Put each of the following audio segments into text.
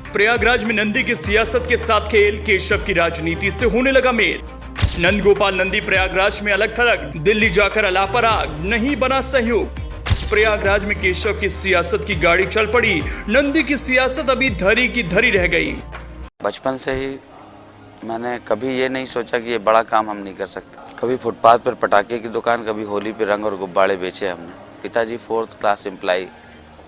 प्रयागराज में नंदी की सियासत के साथ खेल, केशव की राजनीति से होने लगा मेल। नंदगोपाल नंदी प्रयागराज में अलग थलग, दिल्ली जाकर अलापराग, नहीं बना सहयोग। प्रयागराज में केशव की सियासत की गाड़ी चल पड़ी, नंदी की सियासत अभी धरी की धरी रह गई। बचपन से ही मैंने कभी ये नहीं सोचा कि ये बड़ा काम हम नहीं कर सकते। कभी फुटपाथ पर पटाखे की दुकान, कभी होली पे रंग और गुब्बारे बेचे हमने। पिताजी 4th क्लास एम्प्लॉय,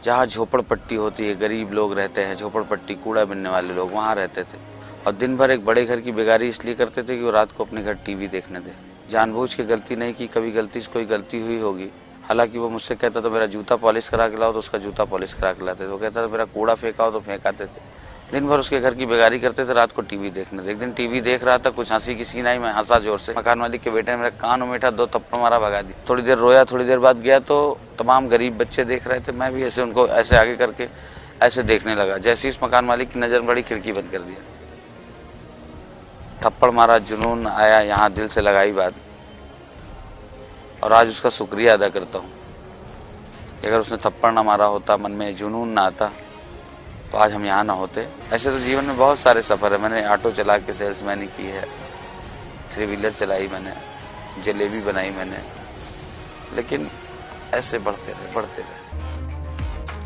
जहाँ झोपड़पट्टी होती है, गरीब लोग रहते हैं, झोपड़पट्टी कूड़ा बिनने वाले लोग वहाँ रहते थे, और दिन भर एक बड़े घर की बेगारी इसलिए करते थे कि वो रात को अपने घर टीवी देखने दे। जानबूझ के गलती नहीं की, कभी गलती से कोई गलती हुई होगी। हालांकि वो मुझसे कहता तो मेरा जूता पॉलिश करा के लाओ, तो उसका जूता पॉलिश करा के लाते थे। वो कहता था मेरा कूड़ा फेंका हो, तो फेंकाते थे। दिन भर उसके घर की बेगारी करते थे, रात को टीवी देखने थे। एक दिन टीवी देख रहा था, कुछ हंसी की सीन आई, मैं हंसा जोर से। मकान मालिक के बेटे ने मेरा कान उमेटा, 2 थप्पड़ मारा, भगा दी। थोड़ी देर रोया, थोड़ी देर बाद गया तो तमाम गरीब बच्चे देख रहे थे। मैं भी ऐसे उनको ऐसे आगे करके ऐसे देखने लगा। जैसे इस मकान मालिक की नजर पड़ी, खिड़की बंद कर दिया। थप्पड़ मारा, जुनून आया, यहाँ दिल से लगाई बात, और आज उसका शुक्रिया अदा करता हूँ। अगर उसने थप्पड़ ना मारा होता, मन में जुनून ना आता, तो आज हम यहाँ ना होते। ऐसे तो जीवन में बहुत सारे सफ़र है। मैंने ऑटो चला के सेल्समैनी की है, 3 व्हीलर चलाई मैंने, जलेबी बनाई मैंने, लेकिन ऐसे बढ़ते रहे।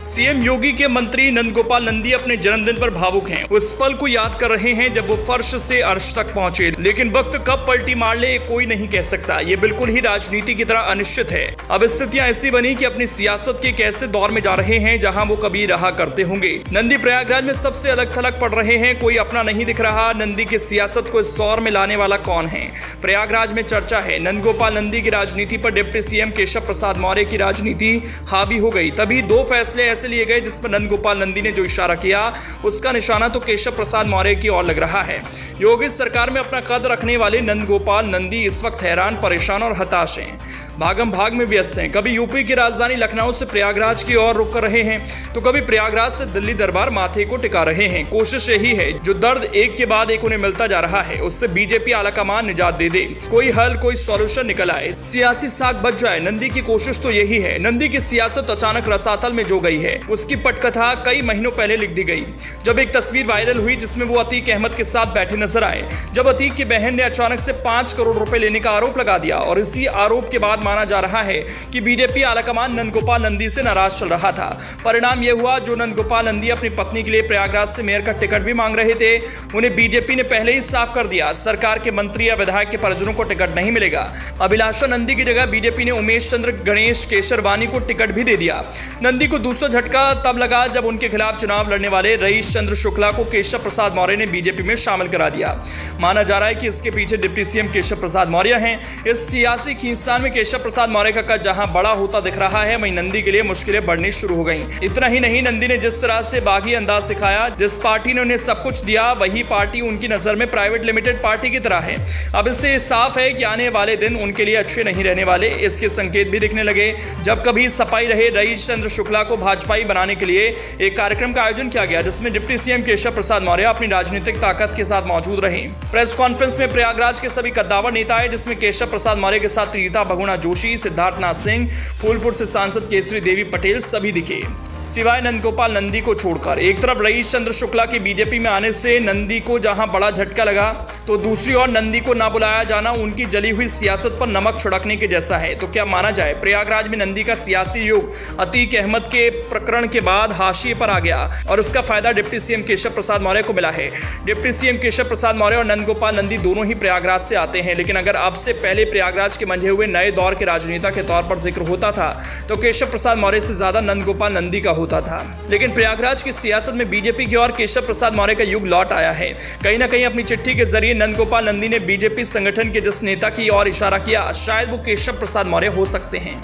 सीएम योगी के मंत्री नंदगोपाल नंदी अपने जन्मदिन पर भावुक हैं। उस पल को याद कर रहे हैं जब वो फर्श से अर्श तक पहुंचे, लेकिन वक्त कब पलटी मार ले कोई नहीं कह सकता। ये बिल्कुल ही राजनीति की तरह अनिश्चित है। अब स्थितियां ऐसी बनी कि अपनी सियासत के एक ऐसे दौर में जा रहे हैं जहां वो कभी रहा करते होंगे। नंदी प्रयागराज में सबसे अलग थलग पड़ रहे हैं, कोई अपना नहीं दिख रहा। नंदी की सियासत को इस दौर में लाने वाला कौन है? प्रयागराज में चर्चा है नंदगोपाल नंदी की राजनीति पर डिप्टी सीएम केशव प्रसाद मौर्य की राजनीति हावी हो गई। तभी 2 फैसले ऐसे लिए गए जिस पर नंदगोपाल नंदी ने जो इशारा किया, उसका निशाना तो केशव प्रसाद मौर्य की ओर लग रहा है। योगी सरकार में अपना कद रखने वाले नंदगोपाल नंदी इस वक्त हैरान, परेशान और हताश हैं। भागम भाग में व्यस्त हैं। कभी यूपी की राजधानी लखनऊ से प्रयागराज की ओर रुक कर रहे हैं, तो कभी प्रयागराज से दिल्ली दरबार माथे को टिका रहे हैं। कोशिश यही है, जो दर्द एक के बाद एक उन्हें मिलता जा रहा है, उससे बीजेपी आलाकमान निजात दे दे, कोई हल, कोई सॉल्यूशन निकल आए, सियासी साग बच जाए। नंदी की कोशिश तो यही है। नंदी की सियासत अचानक रसातल में जो गई है, उसकी पटकथा कई महीनों पहले लिख दी गई, जब एक तस्वीर वायरल हुई जिसमें वो अतीक अहमद के साथ बैठे नजर आए। जब अतीक की बहन ने अचानक से 5 करोड़ रुपए लेने का आरोप लगा दिया, और इसी आरोप के बाद माना जा रहा है कि बीजेपी आलाकमान नंदगोपाल नंदी से नाराज चल रहा था। परिणाम यह हुआ, जो नंदगोपाल नंदी अपनी पत्नी के लिए प्रयागराज से मेयर का टिकट भी मांग रहे थे, उन्हें बीजेपी ने पहले ही साफ कर दिया, सरकार के मंत्री या विधायक के परिजनों को टिकट नहीं मिलेगा। अभिलाषा नंदी की जगह बीजेपी ने उमेश चंद्र गणेश केशरवानी को टिकट भी दे दिया। नंदी को दूसरा झटका तब लगा जब उनके खिलाफ चुनाव लड़ने वाले रईस चंद्र शुक्ला को केशव प्रसाद मौर्य ने बीजेपी में शामिल करा दिया। माना जा रहा है कि इसके पीछे डिप्टी सीएम केशव प्रसाद मौर्य हैं। इस सियासी खींचतान में केशव प्रसाद मौर्य का कद जहां बड़ा होता दिख रहा है, वहीं नंदी के लिए मुश्किलें बढ़नी शुरू हो गईं। इतना ही नहीं, नंदी ने जिस तरह से बागी अंदाज सिखाया, जिस पार्टी ने उन्हें सब कुछ दिया, वही पार्टी उनकी नजर में प्राइवेट लिमिटेड पार्टी की तरह है। अब इससे साफ है कि आने वाले दिन उनके लिए अच्छे नहीं रहने वाले। इसके संकेत भी दिखने लगे जब कभी सपाई रहे रईस चंद्र शुक्ला को भाजपाई बनाने के लिए एक कार्यक्रम का आयोजन किया गया, जिसमें डिप्टी सीएम केशव प्रसाद मौर्य अपनी राजनीतिक ताकत के साथ मौजूद रहे। प्रेस कॉन्फ्रेंस में प्रयागराज के सभी कद्दावर नेता आए, जिसमें केशव प्रसाद मौर्य के साथ प्रीता बहुगुणा जोशी, सिद्धार्थनाथ सिंह, फूलपुर से सांसद केसरी देवी पटेल सभी दिखे, सिवाय नंदगोपाल नंदी को छोड़कर। एक तरफ रईस चंद्र शुक्ला के बीजेपी में आने से नंदी को जहां बड़ा झटका लगा, तो दूसरी ओर नंदी को ना बुलाया जाना उनकी जली हुई सियासत पर नमक छिड़कने के जैसा है। तो क्या माना जाए, प्रयागराज में नंदी का सियासी युग अतीक अहमद के प्रकरण के बाद हाशिए पर आ गया, और इसका फायदा डिप्टी सीएम केशव प्रसाद मौर्य को मिला है। डिप्टी सीएम केशव प्रसाद मौर्य और नंदगोपाल नंदी दोनों ही प्रयागराज से आते हैं, लेकिन अगर अब से पहले प्रयागराज के मंझे हुए नए दौर के राजनेता के तौर पर जिक्र होता था, तो केशव प्रसाद मौर्य से ज्यादा नंदगोपाल नंदी का होता था। लेकिन प्रयागराज की सियासत में बीजेपी की ओर केशव प्रसाद मौर्य का युग लौट आया है। कहीं ना कहीं अपनी चिट्ठी के जरिए नंदगोपाल नंदी ने बीजेपी संगठन के जिस नेता की ओर इशारा किया, शायद वो केशव प्रसाद मौर्य हो सकते हैं।